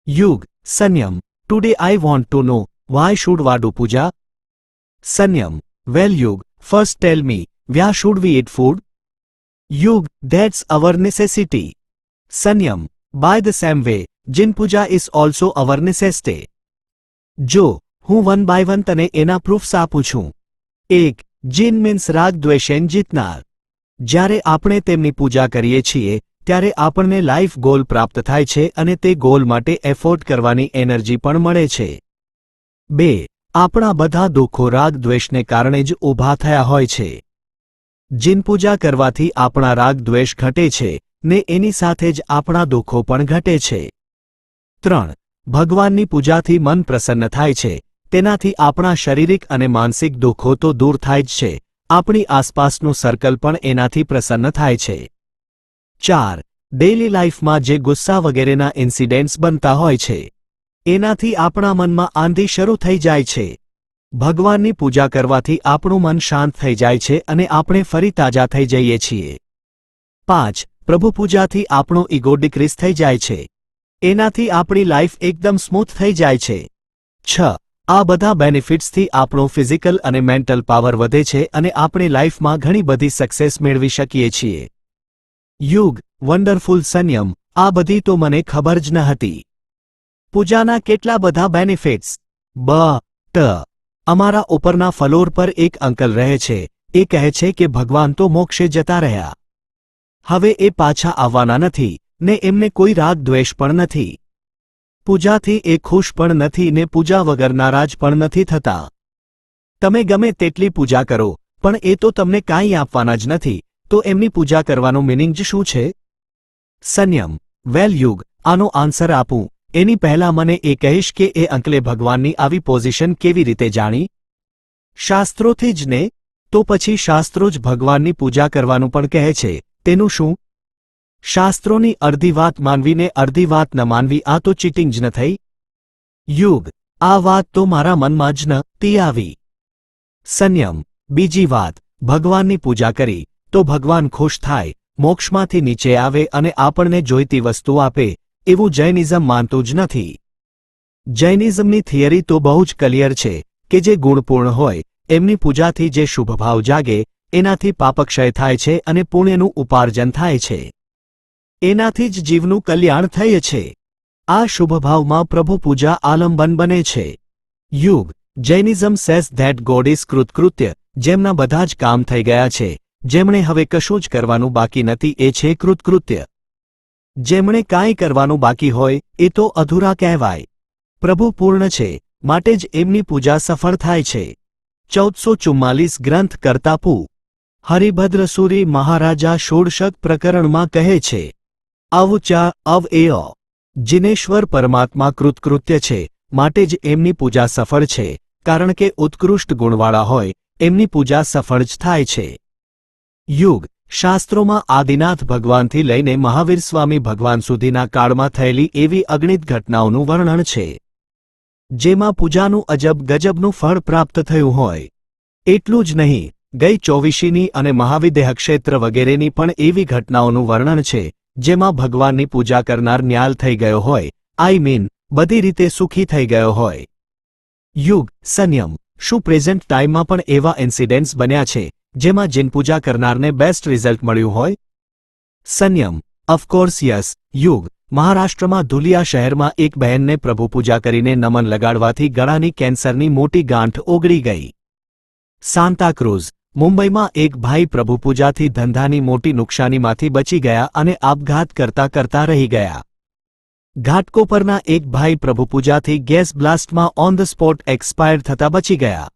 Yug, Sanyam. Today I want to know, why should we do puja? Sanyam. Well Yug, first tell me, where should we eat food? Yug, that's our necessity. Sanyam. By the same way, Jin puja is also our necessity. જો હું one by one તને એના proofs આપું છું. 1. જીન means રાગ દ્વેષેન જીતનાર. જ્યારે આપણે તેમની પૂજા કરીએ છીએ ત્યારે આપણને લાઈફ ગોલ પ્રાપ્ત થાય છે અને તે ગોલ માટે એફોર્ટ કરવાની એનર્જી પણ મળે છે. 2. આપણા બધા દુઃખો રાગ દ્વેષને કારણે જ ઊભા થયા હોય છે. જીન પૂજા કરવાથી આપણા રાગ દ્વેષ ઘટે છે ને એની સાથે જ આપણા દુઃખો પણ ઘટે છે. 3. ભગવાનની પૂજાથી મન પ્રસન્ન થાય છે, તેનાથી આપણા શારીરિક અને માનસિક દુઃખો તો દૂર થાય જ છે, આપણી આસપાસનું સર્કલ પણ એનાથી પ્રસન્ન થાય છે. 4. ડેઇલી લાઈફમાં જે ગુસ્સા વગેરેના ઇન્સિડેન્ટ્સ બનતા હોય છે એનાથી આપણા મનમાં આંધી શરૂ થઈ જાય છે. ભગવાનની પૂજા કરવાથી આપણું મન શાંત થઈ જાય છે અને આપણે ફરી તાજા થઈ જઈએ છીએ. 5. પ્રભુ પૂજાથી આપણો ઈગો ડિક્રીઝ થઈ જાય છે, એનાથી આપણી લાઈફ એકદમ સ્મૂથ થઈ જાય છે. 6. આ બધા બેનિફિટ્સથી આપણો ફિઝિકલ અને મેન્ટલ પાવર વધે છે અને આપણે લાઈફમાં ઘણી બધી સક્સેસ મેળવી શકીએ છીએ. યુગ, વન્ડરફુલ સન્યમ, આ બધી તો મને ખબર જ ન હતી. પૂજાના કેટલા બધા બેનિફિટ્સ. અમારા ઉપરના ફ્લોર પર એક અંકલ રહે છે, એ કહે છે કે ભગવાન તો મોક્ષે જતા રહ્યા, હવે એ પાછા આવવાના નથી ને એમને કોઈ રાગ દ્વેષ પણ નથી. પૂજાથી એ ખુશ પણ નથી ને પૂજા વગર નારાજ પણ નથી થતા. તમે ગમે તેટલી પૂજા કરો પણ એ તો તમને કાંઈ આપવાના જ નથી, તો એમની પૂજા કરવાનો મિનિંગ જ શું છે? સન્યમ. વેલ યુગ, આનો આન્સર આપું એની પહેલા મને એ કહીશ કે એ અંકલે ભગવાનની આવી પોઝિશન કેવી રીતે જાણી? શાસ્ત્રોથી જ ને. તો પછી શાસ્ત્રો જ ભગવાનની પૂજા કરવાનું પણ કહે છે, તેનું શું? શાસ્ત્રોની અડધી વાત માનવીને અડધી વાત ન માનવી, આ તો ચીટિંગ જ ન થઈ? યુગ, આ વાત તો મારા મનમાં જ નહોતી આવી. સન્યમ. બીજી વાત, ભગવાનની પૂજા કરી તો ભગવાન ખુશ થાય, મોક્ષમાંથી નીચે આવે અને આપણને જોઈતી વસ્તુ આપે, એવું જૈનિઝમ માનતું જ નથી. જૈનિઝમની થિયરી તો બહુ જ ક્લિયર છે કે જે ગુણપૂર્ણ હોય એમની પૂજાથી જે શુભભાવ જાગે એનાથી પાપક્ષય થાય છે અને પુણ્યનું ઉપાર્જન થાય છે, એનાથી જ જીવનું કલ્યાણ થાય છે. આ શુભભાવમાં પ્રભુ પૂજા આલંબન બને છે. યુગ, Jainism says that God is કૃતકૃત્ય, જેમના બધા જ કામ થઈ ગયા છે, જેમણે હવે કશું જ કરવાનું બાકી નથી એ છે કૃતકૃત્ય. જેમણે કાંઈ કરવાનું બાકી હોય એ તો અધૂરા કહેવાય. પ્રભુ પૂર્ણ છે માટે જ એમની પૂજા સફળ થાય છે. 1444 ગ્રંથ કરતાપુ હરિભદ્રસુરી મહારાજા ષોડશક પ્રકરણમાં કહે છે, અવચા અવએય, જિનેશ્વર પરમાત્મા કૃતકૃત્ય છે માટે જ એમની પૂજા સફળ છે, કારણ કે ઉત્કૃષ્ટ ગુણવાળા હોય એમની પૂજા સફળ જ થાય છે. યુગ, શાસ્ત્રોમાં આદિનાથ ભગવાનથી લઈને મહાવીર સ્વામી ભગવાન સુધીના કાળમાં થયેલી એવી અગણિત ઘટનાઓનું વર્ણન છે જેમાં પૂજાનું અજબ ગજબનું ફળ પ્રાપ્ત થયું હોય. એટલું જ નહીં, ગઈ ચોવીસીની અને મહાવિદેહ ક્ષેત્ર વગેરેની પણ એવી ઘટનાઓનું વર્ણન છે જેમાં ભગવાનની પૂજા કરનાર ન્યાલ થઈ ગયો હોય, આઈ મીન બધી રીતે સુખી થઈ ગયો હોય. યુગ, સન્યમ. શું પ્રેઝન્ટ ટાઈમમાં પણ એવા ઇન્સિડેન્ટ્સ બન્યા છે જેમાં જીન પૂજા કરનારને બેસ્ટ રિઝલ્ટ મળ્યું હોય? સન્યમ. Of course yes. યુગ, મહારાષ્ટ્રમાં ધુલિયા શહેરમાં એક બહેનને પ્રભુ પૂજા કરીને નમન લગાડવાથી ગળાની કેન્સરની મોટી ગાંઠ ઓગળી ગઈ. સાન્તાક્રુઝ, મુંબઈમાં એક ભાઈ પ્રભુ પૂજાથી ધંધાની મોટી નુકસાનીમાંથી બચી ગયા અને આપઘાત કરતા રહી ગયા. ઘાટકોપરના એક ભાઈ પ્રભુ પૂજાથી ગેસ બ્લાસ્ટમાં ઓન ધ સ્પોટ એક્સપાયર થતા બચી ગયા.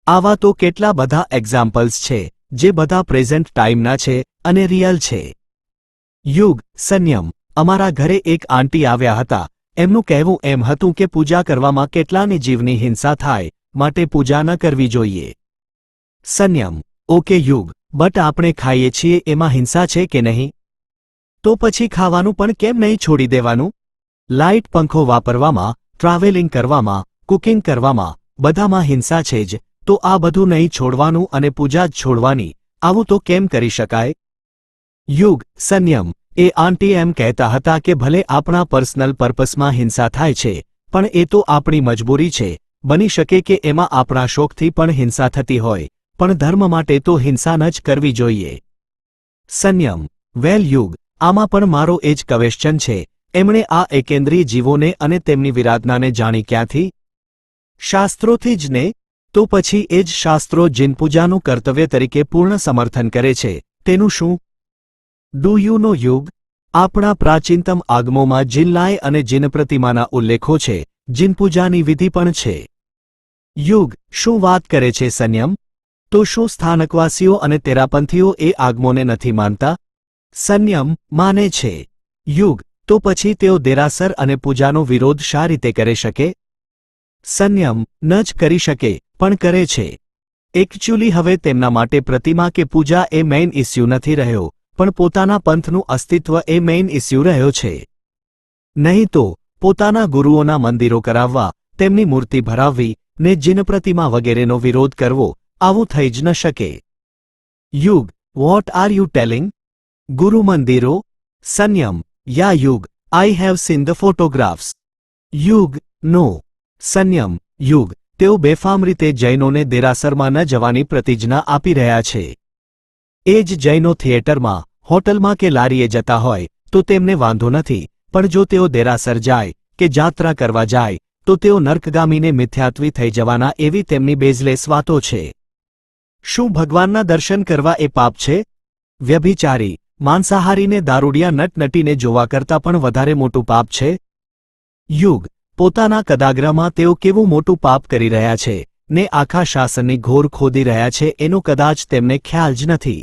આવા તો કેટલા બધા એક્ઝામ્પલ્સ છે જે બધા પ્રેઝન્ટ ટાઈમના છે અને રિયલ છે. યુગ, સન્યમ. અમારા ઘરે એક આંટી આવ્યા હતા, એમનું કહેવું એમ હતું કે પૂજા કરવામાં કેટલાની જીવની હિંસા થાય, માટે પૂજા ન કરવી જોઈએ. સન્યમ. ઓકે યુગ, બટ આપણે ખાઈએ છીએ એમાં હિંસા છે કે નહીં? તો પછી ખાવાનું પણ કેમ નહીં છોડી દેવાનું? લાઇટ પંખો વાપરવામાં, ટ્રાવેલિંગ કરવામાં, કુકિંગ કરવામાં, બધામાં હિંસા છે જ, તો આ બધું નહીં છોડવાનું અને પૂજા જ છોડવાની, આવું તો કેમ કરી શકાય? યુગ, સન્યમ. એ આંટી એમ કહેતા હતા કે ભલે આપણા પર્સનલ પર્પસમાં હિંસા થાય છે, પણ એ તો આપણી મજબૂરી છે. બની શકે કે એમાં આપણા શોખથી પણ હિંસા થતી હોય, પણ ધર્મ માટે તો હિંસા ન જ કરવી જોઈએ. સંયમ. વેલ યુગ, આમાં પણ મારો એ જ ક્વેશ્ચન છે. એમણે આ એકેન્દ્રીય જીવોને અને તેમની વિરાધનાને જાણી ક્યાંથી? શાસ્ત્રોથી જ ને? તો પછી એ જ શાસ્ત્રો જીનપૂજાનું કર્તવ્ય તરીકે પૂર્ણ સમર્થન કરે છે. તેનું શું? ડુ યુ નો યુગ? આપણા પ્રાચીનતમ આગમોમાં જીનલાય અને જીન પ્રતિમાના ઉલ્લેખો છે. જીનપૂજાની વિધિ પણ છે. યુગ. શું વાત કરે છે સંયમ? તો શું સ્થાનકવાસીઓ અને તેરાપંથીઓ એ આગમોને નથી માનતા? સંયમ. માને છે. યુગ. તો પછી તેઓ દેરાસર અને પૂજાનો વિરોધ શા રીતે કરી શકે? સંયમ. ન જ કરી શકે, પણ કરે છે. એકચ્યુઅલી હવે તેમના માટે પ્રતિમા કે પૂજા એ મેઇન ઇસ્યુ નથી રહ્યો, પણ પોતાના પંથનું અસ્તિત્વ એ મેઇન ઇસ્યુ રહ્યો છે. નહીં તો પોતાના ગુરુઓના મંદિરો કરાવવા, તેમની મૂર્તિ ભરાવવી ને જીન પ્રતિમા વગેરેનો વિરોધ કરવો, આવું થઈ જ ન શકે. યુગ. What are you telling? ગુરુ મંદિરો? સંયમ. યા યુગ. I have seen the photographs. યુગ. નો. સંયમ. યુગ. તેઓ બેફામ રીતે જૈનોને દેરાસરમાં ન જવાની પ્રતિજ્ઞા આપી રહ્યા છે. એ જ જૈનો થિયેટરમાં, હોટલમાં કે લારીએ જતા હોય તો તેમને વાંધો નથી, પણ જો તેઓ દેરાસર જાય કે જાત્રા કરવા જાય તો તેઓ નર્કગામીને મિથ્યાત્વી થઈ જવાના એવી તેમની બેઝલેસ વાતો છે. શું ભગવાનના દર્શન કરવા એ પાપ છે? વ્યભિચારી, માંસાહારીને દારૂડિયા નટનટીને જોવા કરતાં પણ વધારે મોટું પાપ છે? યુગ. પોતાના કદાગ્રમાં તેઓ કેવું મોટું પાપ કરી રહ્યા છે ને આખા શાસનની ઘોર ખોદી રહ્યા છે એનો કદાચ તેમને ખ્યાલ જ નથી.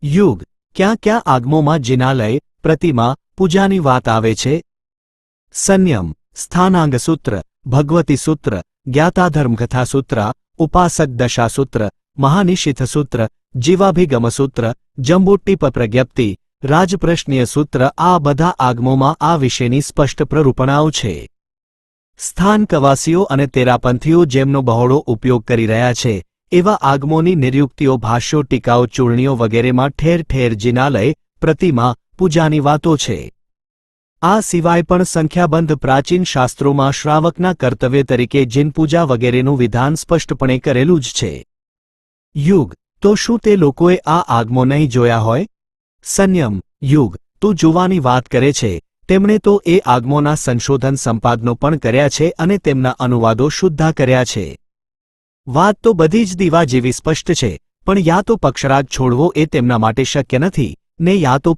યુગ. ક્યાં ક્યાં આગમોમાં જિનાલય, પ્રતિમા, પૂજાની વાત આવે છે? સંયમ. સ્થાનાંગ સૂત્ર, ભગવતી સૂત્ર, જ્ઞાતાધર્મકથા સૂત્ર, ઉપાસક દશા સૂત્ર, મહાનિશિથ સૂત્ર, જીવાભિગમ સૂત્ર, જંબુટ્ટીપ પ્રજ્ઞપ્તિ, રાજપ્રશ્નીય સૂત્ર, આ બધા આગમોમાં આ વિશેની સ્પષ્ટ પ્રરૂપણાઓ છે. સ્થાનકવાસીઓ અને તેરાપંથીઓ જેમનો બહોળો ઉપયોગ કરી રહ્યા છે એવા આગમોની નિર્યુક્તિઓ, ભાષ્યો, ટીકાઓ, ચૂર્ણીઓ વગેરેમાં ઠેર ઠેર જિનાલય, પ્રતિમા, પૂજાની વાતો છે. આ સિવાય પણ સંખ્યાબંધ પ્રાચીન શાસ્ત્રોમાં શ્રાવકના કર્તવ્ય તરીકે જીનપૂજા વગેરેનું વિધાન સ્પષ્ટપણે કરેલું જ છે. યુગ. તો શું તે લોકોએ આ આગમો નહીં જોયા હોય? સંયમ. યુગ. તું જોવાની વાત કરે છે, તેમણે તો એ આગમોના સંશોધન સંપાદનો પણ કર્યા છે અને તેમના અનુવાદો શુદ્ધા કર્યા છે. વાત તો બધી જ દીવા જેવી સ્પષ્ટ છે, પણ યા તો પક્ષરાગ છોડવો એ તેમના માટે શક્ય નથી, ને યા તો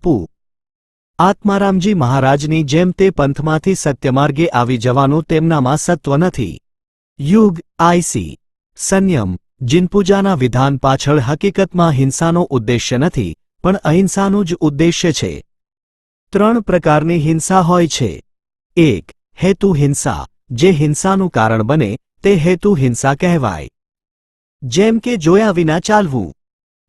આત્મારામજી મહારાજની જેમ તે પંથમાંથી સત્યમાર્ગે આવી જવાનું તેમનામાં સત્વ નથી. યુગ. આઈસી. સંયમ. જીનપૂજાના વિધાન પાછળ હકીકતમાં હિંસાનો ઉદ્દેશ્ય નથી, પણ અહિંસાનું જ ઉદ્દેશ્ય છે. 3 પ્રકારની હિંસા હોય છે. 1. હેતુ હિંસા, જે હિંસાનું કારણ બને તે હેતુ હિંસા કહેવાય. જેમ કે જોયા વિના ચાલવું.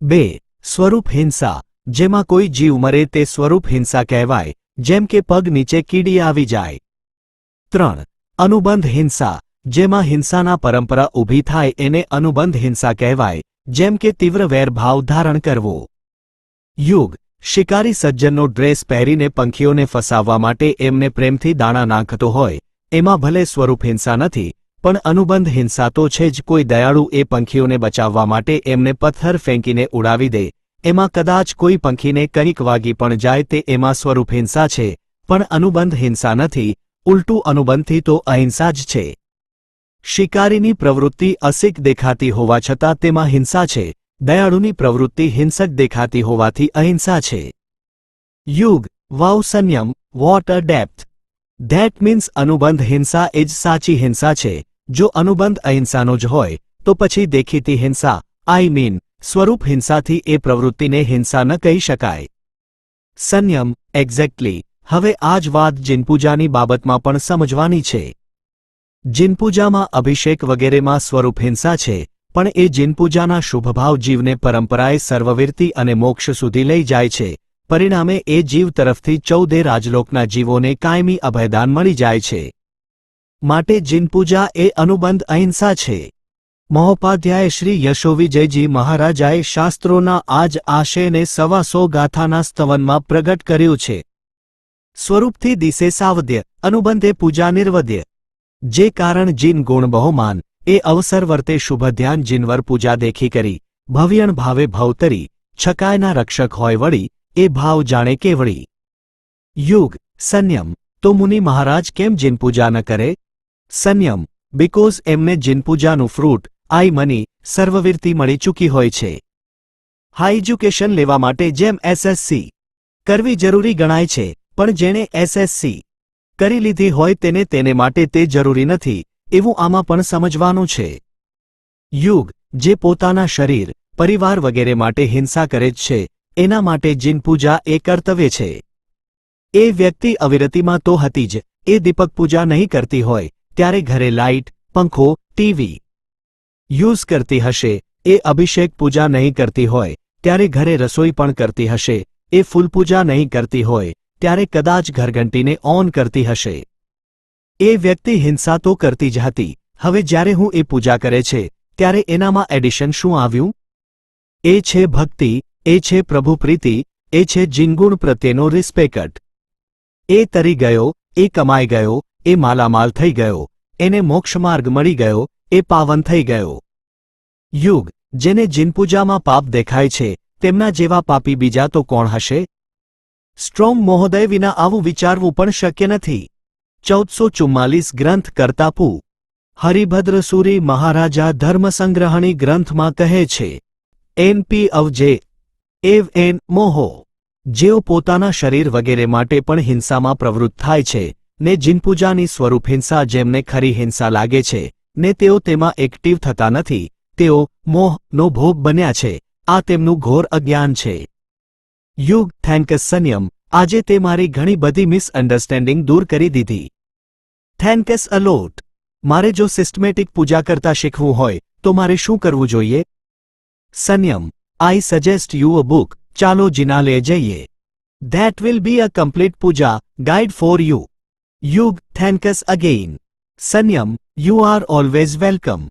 2. સ્વરૂપ હિંસા, જેમાં કોઈ જીવ મરે તે સ્વરૂપ હિંસા કહેવાય, જેમ કે પગ નીચે કીડી આવી જાય. 3. અનુબંધ હિંસા, જેમાં હિંસાના પરંપરા ઊભી થાય એને અનુબંધ હિંસા કહેવાય, જેમ કે તીવ્ર વેરભાવ ધારણ કરવો. યુગ. શિકારી સજ્જનનો ડ્રેસ પહેરીને પંખીઓને ફસાવવા માટે એમને પ્રેમથી દાણા નાખતો હોય, એમાં ભલે સ્વરૂપ હિંસા નથી, પણ અનુબંધ હિંસા તો છે જ. કોઈ દયાળુ એ પંખીઓને બચાવવા માટે એમને પથ્થર ફેંકીને ઉડાવી દે, એમાં કદાચ કોઈ પંખીને કંઈક વાગી પણ જાય તે એમાં સ્વરૂપ હિંસા છે, પણ અનુબંધ હિંસા નથી. ઉલટું અનુબંધથી તો અહિંસા જ છે. શિકારીની પ્રવૃત્તિ અસિક દેખાતી હોવા છતાં તેમાં હિંસા છે. દયાળુની પ્રવૃત્તિ હિંસક દેખાતી હોવાથી અહિંસા છે. Yug. Wow. Sanyam. What a depth. That means અનુબંધ હિંસા એ જ સાચી હિંસા છે. જો અનુબંધ અહિંસાનો જ હોય તો પછી દેખીતી હિંસા, આઈ મીન સ્વરૂપ હિંસાથી એ પ્રવૃત્તિને હિંસા ન કહી શકાય. સંયમ. એક્ઝેક્ટલી. હવે આ જ વાત જીનપૂજાની બાબતમાં પણ સમજવાની છે. જીનપૂજામાં અભિષેક વગેરેમાં સ્વરૂપ હિંસા છે, પણ એ જીનપૂજાના શુભભાવ જીવને પરંપરાએ સર્વવીરતી અને મોક્ષ સુધી લઈ જાય છે. પરિણામે એ જીવ તરફથી 14 રાજલોકના જીવોને કાયમી અભયદાન મળી જાય છે. માટે જીનપૂજા એ અનુબંધ અહિંસા છે. મહોપાધ્યાય શ્રી યશોવિજયજી મહારાજાએ શાસ્ત્રોના આજ આશયને 125 ગાથાના સ્તવનમાં પ્રગટ કર્યું છે. સ્વરૂપથી દિશે સાવદ્ય, અનુબંધે પૂજા નિર્વદ્ય. જે કારણ જીન ગુણ બહુમાન, એ અવસર વર્તે શુભ ધ્યાન જીનવર પૂજા દેખી કરી, ભવ્યણ ભાવે ભવતરી, છકાયના રક્ષક હોય વળી, એ ભાવ જાણે કેવળી. યુગ, સંયમ. તો મુનિ મહારાજ કેમ જીન પૂજા ન કરે? સંયમ, બીકોઝ એમને જીન પૂજાનું ફ્રૂટ, આઈ મની, સર્વવીરતી મળી ચૂકી હોય છે. હાઈ એજ્યુકેશન લેવા માટે જેમ એસએસસી કરવી જરૂરી ગણાય છે, પણ જેણે એસએસસી કરી લીધી હોય તેને માટે તે જરૂરી નથી, એવું આમાં પણ સમજવાનું છે. યુગ, જે પોતાના શરીર, પરિવાર વગેરે માટે હિંસા કરે જ છે, એના માટે જીન પૂજા એ કર્તવ્ય છે. એ વ્યક્તિ અવિરતીમાં તો હતી જ, એ દીપક પૂજા નહીં કરતી હોય, ત્યારે ઘરે લાઇટ, પંખો, ટીવી યુઝ કરતી હશે, એ અભિષેક પૂજા નહીં કરતી હોય, ત્યારે ઘરે રસોઈ પણ કરતી હશે, એ ફૂલ પૂજા નહીં કરતી હોય, ત્યારે કદાચ ઘરઘંટીને ઓન કરતી હશે. એ વ્યક્તિ હિંસા તો કરતી જ હતી, હવે જ્યારે હું એ પૂજા કરે છે, ત્યારે એનામાં એડિશન શું આવ્યું? એ છે ભક્તિ, એ છે પ્રભુ પ્રીતિ, એ છે જીનગુણ પ્રત્યેનો રિસ્પેક્ટ. એ તરી ગયો, એ કમાઈ ગયો, એ માલામાલ થઈ ગયો, એને મોક્ષમાર્ગ મળી ગયો, એ પાવન થઈ ગયો. યુગ, જેને જીન પૂજામાં પાપ દેખાય છે, તેમના જેવા પાપી બીજા તો કોણ હશે? સ્ટ્રોંગ મહોદય વિના આવું વિચારવું પણ શક્ય નથી. 1444 ગ્રંથ કરતા પૂ. હરિભદ્રસુરી મહારાજા ધર્મસંગ્રહણી ગ્રંથમાં કહે છે, એન.પી. અવજે એવ એન મોહો. જેઓ પોતાના શરીર વગેરે માટે પણ હિંસામાં પ્રવૃત્ત થાય છે, ને જીનપૂજાની સ્વરૂપ હિંસા જેમને ખરી હિંસા લાગે છે, ને તેઓ તેમાં એક્ટિવ થતા નથી, તેઓ મોહનો ભોગ બન્યા છે. આ તેમનું ઘોર અજ્ઞાન છે. યુગ, થેન્કસ સંયમ, આજે તે મારી ઘણી બધી મિસઅન્ડરસ્ટેન્ડિંગ દૂર કરી દીધી. Thanks a lot. મારે જો સિસ્ટમેટિક પૂજા કરતા શીખવું હોય તો મારે શું કરવું જોઈએ? Sanyam. I suggest you a book. ચાલો જિનાલય જઈએ. That will be a complete puja guide for you. Yug, thanks again. Sanyam, you are always welcome.